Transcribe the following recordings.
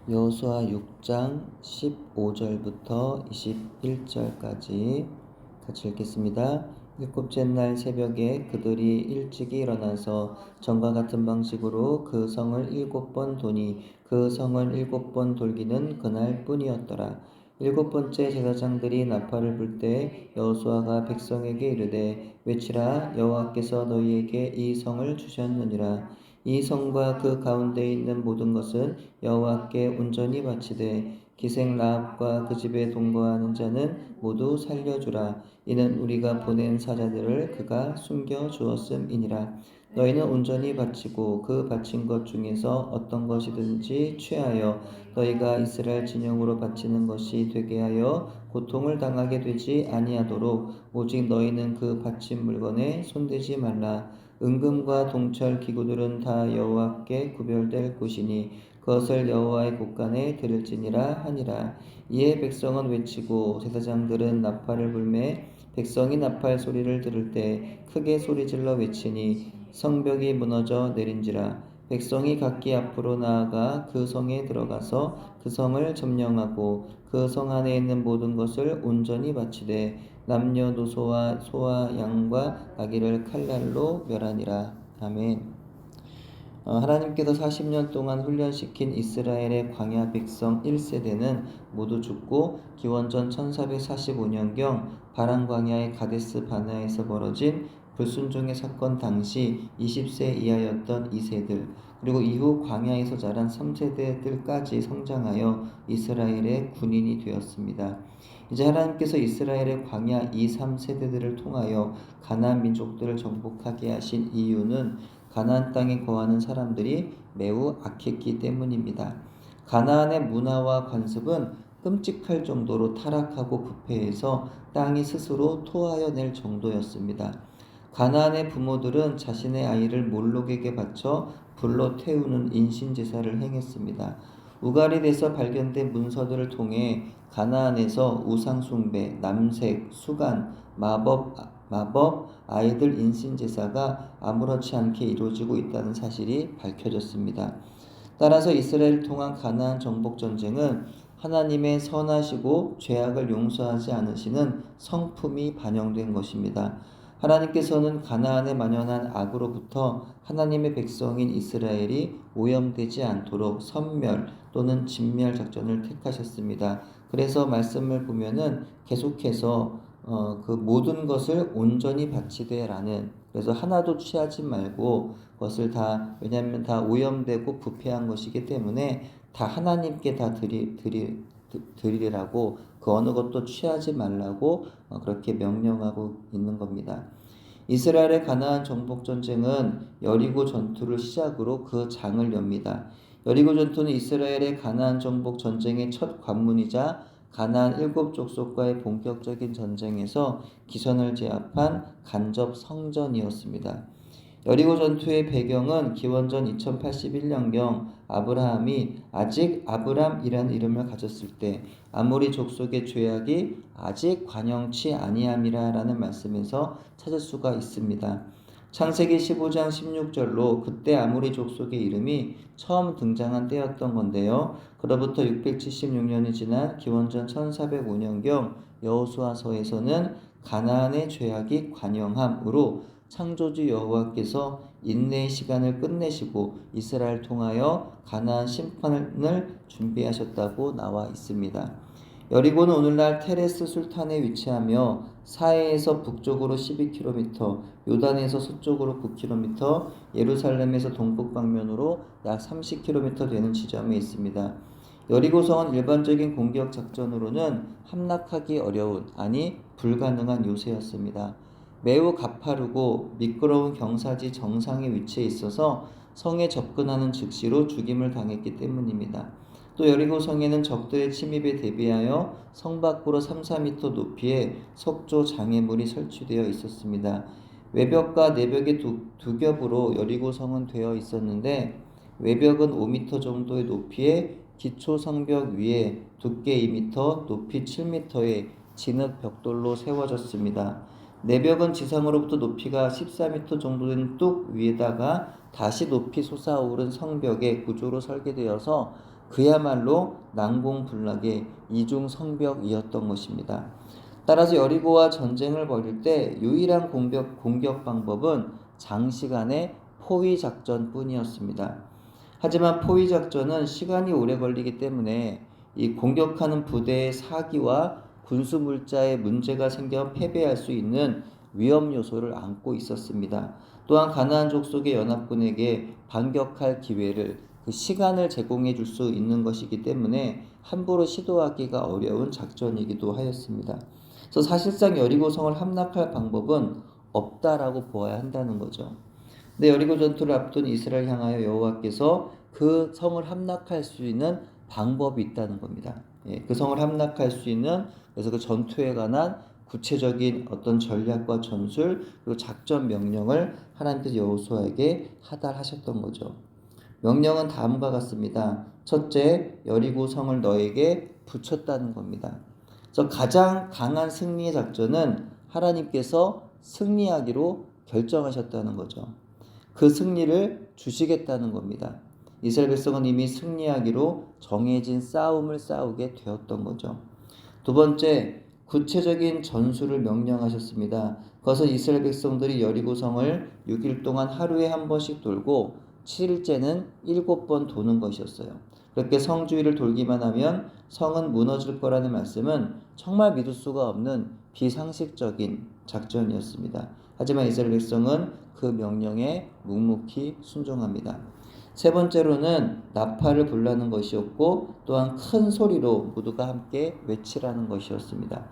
여호수아 6장 15절부터 21절까지 같이 읽겠습니다. 일곱째 날 새벽에 그들이 일찍이 일어나서 전과 같은 방식으로 그 성을 7번 도니 그 성을 7번 돌기는 그날 뿐이었더라. 7번째 제사장들이 나팔을 불 때 여호수아가 백성에게 이르되 외치라 여호와께서 너희에게 이 성을 주셨느니라. 이 성과 그 가운데 있는 모든 것은 여호와께 온전히 바치되 기생 라합과 그 집에 동거하는 자는 모두 살려주라. 이는 우리가 보낸 사자들을 그가 숨겨 주었음이니라. 너희는 온전히 바치고 그 바친 것 중에서 어떤 것이든지 취하여 너희가 이스라엘 진영으로 바치는 것이 되게 하여 고통을 당하게 되지 아니하도록 오직 너희는 그 바친 물건에 손대지 말라. 은금과 동철 기구들은 다 여호와께 구별될 것이니 그것을 여호와의 곳간에 드릴지니라 하니라. 이에 백성은 외치고 제사장들은 나팔을 불매 백성이 나팔 소리를 들을 때 크게 소리질러 외치니 성벽이 무너져 내린지라. 백성이 각기 앞으로 나아가 그 성에 들어가서 그 성을 점령하고 그 성 안에 있는 모든 것을 온전히 바치되 남녀노소와 소와 양과 아기를 칼날로 멸하니라. 아멘. 하나님께서 40년 동안 훈련시킨 이스라엘의 광야 백성 1세대는 모두 죽고 기원전 1445년경 바란 광야의 가데스 바네아에서 벌어진 불순종의 사건 당시 20세 이하였던 2세들 그리고 이후 광야에서 자란 3세대들까지 성장하여 이스라엘의 군인이 되었습니다. 이제 하나님께서 이스라엘의 광야 2, 3세대들을 통하여 가나안 민족들을 정복하게 하신 이유는 가나안 땅에 거하는 사람들이 매우 악했기 때문입니다. 가나안의 문화와 관습은 끔찍할 정도로 타락하고 부패해서 땅이 스스로 토하여 낼 정도였습니다. 가나안의 부모들은 자신의 아이를 몰록에게 바쳐 불로 태우는 인신제사를 행했습니다. 우가릿에서 발견된 문서들을 통해 가나안에서 우상숭배, 남색, 수간, 마법, 아이들 인신제사가 아무렇지 않게 이루어지고 있다는 사실이 밝혀졌습니다. 따라서 이스라엘을 통한 가나안 정복전쟁은 하나님의 선하시고 죄악을 용서하지 않으시는 성품이 반영된 것입니다. 하나님께서는 가나안에 만연한 악으로부터 하나님의 백성인 이스라엘이 오염되지 않도록 선멸 또는 진멸 작전을 택하셨습니다. 그래서 말씀을 보면은 계속해서 그 모든 것을 온전히 바치되라는 그래서 하나도 취하지 말고 그것을 다 왜냐하면 다 오염되고 부패한 것이기 때문에 다 하나님께 다 드리라고 그 어느 것도 취하지 말라고 그렇게 명령하고 있는 겁니다. 이스라엘의 가나안 정복 전쟁은 여리고 전투를 시작으로 그 장을 엽니다. 여리고 전투는 이스라엘의 가나안 정복 전쟁의 첫 관문이자 가나안 7족속과의 본격적인 전쟁에서 기선을 제압한 간접 성전이었습니다. 여리고 전투의 배경은 기원전 2081년경 아브라함이 아직 아브람이라는 이름을 가졌을 때 아모리 족속의 죄악이 아직 관영치 아니함이라라는 말씀에서 찾을 수가 있습니다. 창세기 15장 16절로 그때 아모리 족속의 이름이 처음 등장한 때였던 건데요. 그로부터 676년이 지난 기원전 1405년경 여호수아서에서는 가나안의 죄악이 관영함으로 창조주 여호와께서 인내의 시간을 끝내시고 이스라엘 통하여 가나안 심판을 준비하셨다고 나와 있습니다. 여리고는 오늘날 테레스 술탄에 위치하며 사해에서 북쪽으로 12km, 요단에서 서쪽으로 9km, 예루살렘에서 동북 방면으로 약 30km 되는 지점에 있습니다. 여리고성은 일반적인 공격 작전으로는 함락하기 어려운, 아니 불가능한 요새였습니다. 매우 가파르고 미끄러운 경사지 정상에 위치해 있어서 성에 접근하는 즉시로 죽임을 당했기 때문입니다. 또 여리고 성에는 적들의 침입에 대비하여 성 밖으로 3-4m 높이의 석조 장애물이 설치되어 있었습니다. 외벽과 내벽의 두 겹으로 여리고 성은 되어 있었는데 외벽은 5m 정도의 높이의 기초 성벽 위에 두께 2m, 높이 7m의 진흙 벽돌로 세워졌습니다. 내벽은 지상으로부터 높이가 14m 정도 되는 뚝 위에다가 다시 높이 솟아오른 성벽의 구조로 설계되어서 그야말로 난공불락의 이중 성벽이었던 것입니다. 따라서 여리고와 전쟁을 벌일 때 유일한 공격 방법은 장시간의 포위 작전뿐이었습니다. 하지만 포위 작전은 시간이 오래 걸리기 때문에 이 공격하는 부대의 사기와 군수 물자에 문제가 생겨 패배할 수 있는 위험 요소를 안고 있었습니다. 또한 가나안 족속의 연합군에게 반격할 기회를 그 시간을 제공해 줄 수 있는 것이기 때문에 함부로 시도하기가 어려운 작전이기도 하였습니다. 그래서 사실상 여리고성을 함락할 방법은 없다라고 보아야 한다는 거죠. 근데 여리고 전투를 앞둔 이스라엘 향하여 여호와께서 그 성을 함락할 수 있는 방법이 있다는 겁니다. 그 성을 함락할 수 있는, 그래서 그 전투에 관한 구체적인 어떤 전략과 전술 그리고 작전 명령을 하나님께서 여호수아에게 하달하셨던 거죠. 명령은 다음과 같습니다. 첫째, 여리고 성을 너에게 붙였다는 겁니다. 그래서 가장 강한 승리의 작전은 하나님께서 승리하기로 결정하셨다는 거죠. 그 승리를 주시겠다는 겁니다. 이스라엘 백성은 이미 승리하기로 정해진 싸움을 싸우게 되었던 거죠. 두 번째, 구체적인 전술을 명령하셨습니다. 그것은 이스라엘 백성들이 여리고성을 6일 동안 하루에 한 번씩 돌고 7일째는 7번 도는 것이었어요. 그렇게 성 주위를 돌기만 하면 성은 무너질 거라는 말씀은 정말 믿을 수가 없는 비상식적인 작전이었습니다. 하지만 이스라엘 백성은 그 명령에 묵묵히 순종합니다. 세 번째로는 나팔을 불라는 것이었고 또한 큰 소리로 모두가 함께 외치라는 것이었습니다.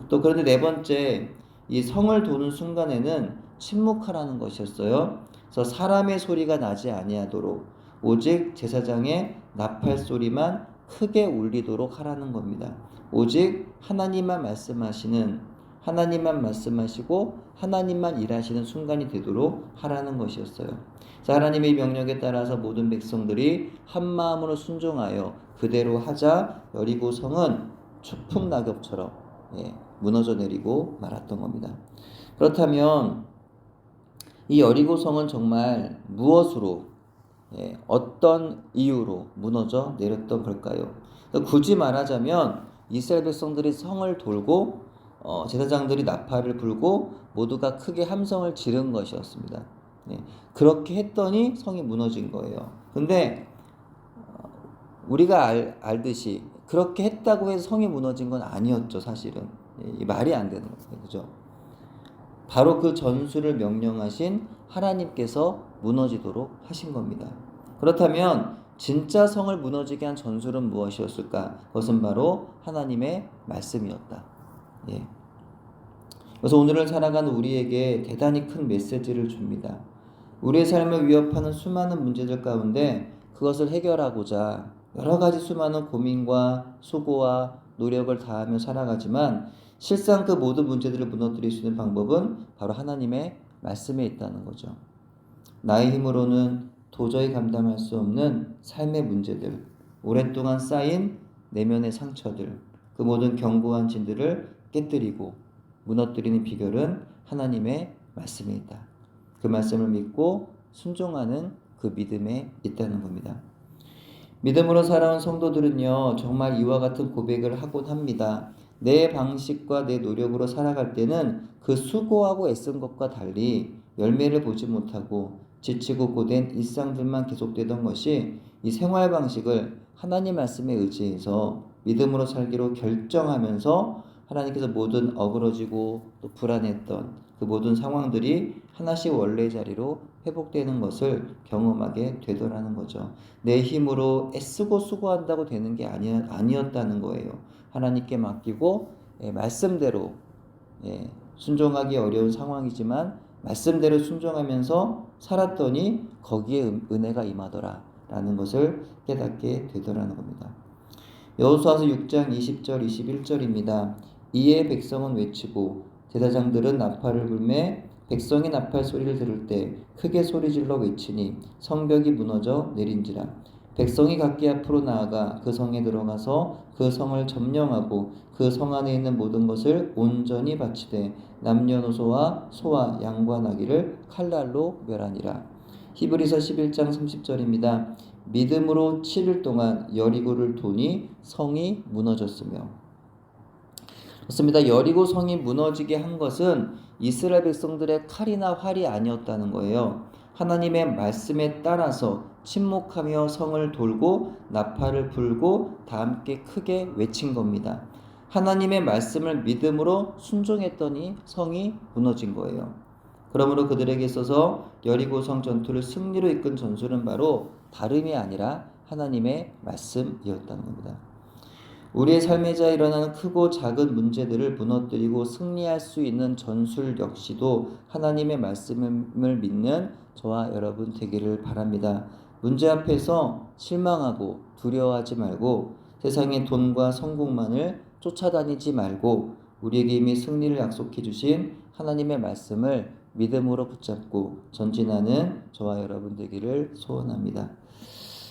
또 그런데 네 번째, 이 성을 도는 순간에는 침묵하라는 것이었어요. 그래서 사람의 소리가 나지 아니하도록 오직 제사장의 나팔 소리만 크게 울리도록 하라는 겁니다. 오직 하나님만 말씀하시고 하나님만 일하시는 순간이 되도록 하라는 것이었어요. 자, 하나님의 명령에 따라서 모든 백성들이 한 마음으로 순종하여 그대로 하자 여리고 성은 추풍 낙엽처럼 무너져 내리고 말았던 겁니다. 그렇다면 이 여리고 성은 정말 무엇으로 어떤 이유로 무너져 내렸던 걸까요? 굳이 말하자면 이스라엘 백성들이 성을 돌고 제사장들이 나팔을 불고 모두가 크게 함성을 지른 것이었습니다. 그렇게 했더니 성이 무너진 거예요. 근데 우리가 알듯이 그렇게 했다고 해서 성이 무너진 건 아니었죠. 사실은 말이 안 되는 거예요. 그죠? 바로 그 전술을 명령하신 하나님께서 무너지도록 하신 겁니다. 그렇다면 진짜 성을 무너지게 한 전술은 무엇이었을까? 그것은 바로 하나님의 말씀이었다. 그래서 오늘을 살아가는 우리에게 대단히 큰 메시지를 줍니다. 우리의 삶을 위협하는 수많은 문제들 가운데 그것을 해결하고자 여러 가지 수많은 고민과 수고와 노력을 다하며 살아가지만 실상 그 모든 문제들을 무너뜨릴 수 있는 방법은 바로 하나님의 말씀에 있다는 거죠. 나의 힘으로는 도저히 감당할 수 없는 삶의 문제들, 오랫동안 쌓인 내면의 상처들, 그 모든 견고한 진들을 깨뜨리고 무너뜨리는 비결은 하나님의 말씀에 있다. 그 말씀을 믿고 순종하는 그 믿음에 있다는 겁니다. 믿음으로 살아온 성도들은요, 정말 이와 같은 고백을 하곤 합니다. 내 방식과 내 노력으로 살아갈 때는 그 수고하고 애쓴 것과 달리 열매를 보지 못하고 지치고 고된 일상들만 계속되던 것이 이 생활 방식을 하나님 말씀에 의지해서 믿음으로 살기로 결정하면서 하나님께서 모든 어그러지고 또 불안했던 그 모든 상황들이 하나씩 원래의 자리로 회복되는 것을 경험하게 되더라는 거죠. 내 힘으로 애쓰고 수고한다고 되는 게 아니었다는 거예요. 하나님께 맡기고 말씀대로 순종하기 어려운 상황이지만 말씀대로 순종하면서 살았더니 거기에 은혜가 임하더라 라는 것을 깨닫게 되더라는 겁니다. 여호수아서 6장 20절 21절입니다. 이에 백성은 외치고 제사장들은 나팔을 불매 백성이 나팔 소리를 들을 때 크게 소리질러 외치니 성벽이 무너져 내린지라. 백성이 각기 앞으로 나아가 그 성에 들어가서 그 성을 점령하고 그 성 안에 있는 모든 것을 온전히 바치되 남녀노소와 소와 양과 나귀를 칼날로 멸하니라. 히브리서 11장 30절입니다. 믿음으로 7일 동안 여리고를 도니 성이 무너졌으며. 그렇습니다. 여리고 성이 무너지게 한 것은 이스라엘 백성들의 칼이나 활이 아니었다는 거예요. 하나님의 말씀에 따라서 침묵하며 성을 돌고 나팔을 불고 다 함께 크게 외친 겁니다. 하나님의 말씀을 믿음으로 순종했더니 성이 무너진 거예요. 그러므로 그들에게 있어서 여리고성 전투를 승리로 이끈 전술은 바로 다름이 아니라 하나님의 말씀이었다는 겁니다. 우리의 삶에자 일어나는 크고 작은 문제들을 무너뜨리고 승리할 수 있는 전술 역시도 하나님의 말씀을 믿는 저와 여러분 되기를 바랍니다. 문제 앞에서 실망하고 두려워하지 말고 세상의 돈과 성공만을 쫓아다니지 말고 우리에게 이미 승리를 약속해 주신 하나님의 말씀을 믿음으로 붙잡고 전진하는 저와 여러분 되기를 소원합니다.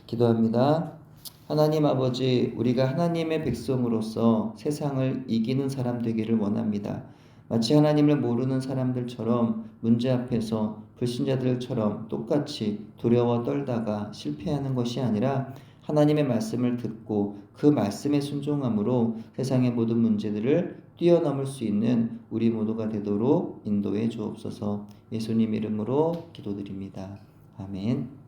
기도합니다. 하나님 아버지, 우리가 하나님의 백성으로서 세상을 이기는 사람 되기를 원합니다. 마치 하나님을 모르는 사람들처럼 문제 앞에서 불신자들처럼 똑같이 두려워 떨다가 실패하는 것이 아니라 하나님의 말씀을 듣고 그 말씀에 순종함으로 세상의 모든 문제들을 뛰어넘을 수 있는 우리 모두가 되도록 인도해 주옵소서. 예수님 이름으로 기도드립니다. 아멘.